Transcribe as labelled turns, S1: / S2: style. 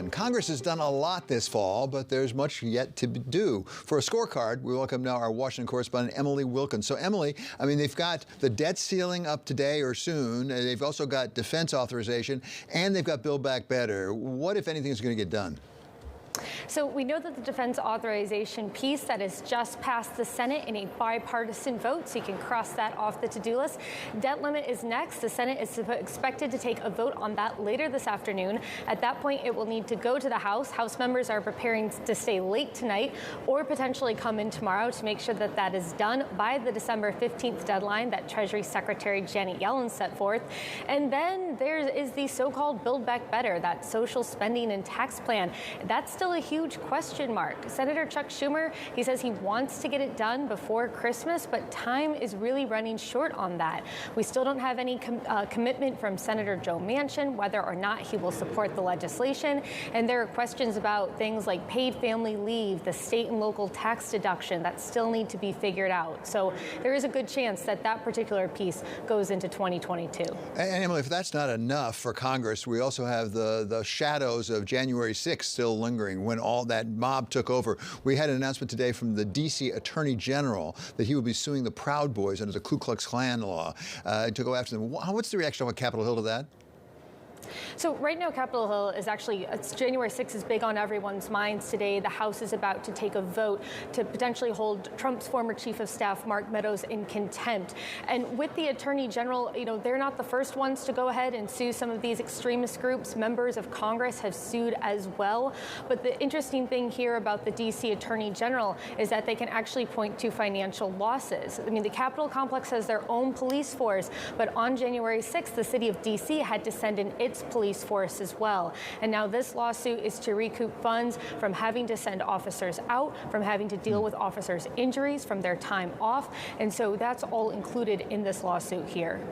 S1: And Congress has done a lot this fall, but there's much yet to do. For a scorecard, we welcome now our Washington correspondent, Emily Wilkins. So, Emily, I mean, they've got the debt ceiling up today or soon. They've also got defense authorization, and they've got Build Back Better. What, if anything, is going to get done?
S2: So we know that the defense authorization piece that has just passed the Senate in a bipartisan vote, so you can cross that off the to-do list. Debt limit is next. The Senate is expected to take a vote on that later this afternoon. At that point, it will need to go to the House. House members are preparing to stay late tonight or potentially come in tomorrow to make sure that that is done by the December 15th deadline that Treasury Secretary Janet Yellen set forth. And then there is the so-called Build Back Better, that social spending and tax plan. That's still a huge question mark. Senator Chuck Schumer, he says he wants to get it done before Christmas, but time is really running short on that. We still don't have any commitment from Senator Joe Manchin whether or not he will support the legislation. And there are questions about things like paid family leave, the state and local tax deduction that still need to be figured out. So there is a good chance that that particular piece goes into 2022.
S1: And Emily, if that's not enough for Congress, we also have the shadows of January 6th still lingering, when all that mob took over. We had an announcement today from the D.C. Attorney General that he would be suing the Proud Boys under the Ku Klux Klan law to go after them. What's the reaction on Capitol Hill to that?
S2: So right now, Capitol Hill is actually, January 6th is big on everyone's minds today. The House is about to take a vote to potentially hold Trump's former chief of staff, Mark Meadows, in contempt. And with the Attorney General, they're not the first ones to go ahead and sue some of these extremist groups. Members of Congress have sued as well. But the interesting thing here about the D.C. Attorney General is that they can actually point to financial losses. I mean, the Capitol complex has their own police force, but on January 6th, the city of D.C. had to send in its police force as well. And now this lawsuit is to recoup funds from having to send officers out, from having to deal with officers' injuries from their time off. And so that's all included in this lawsuit here.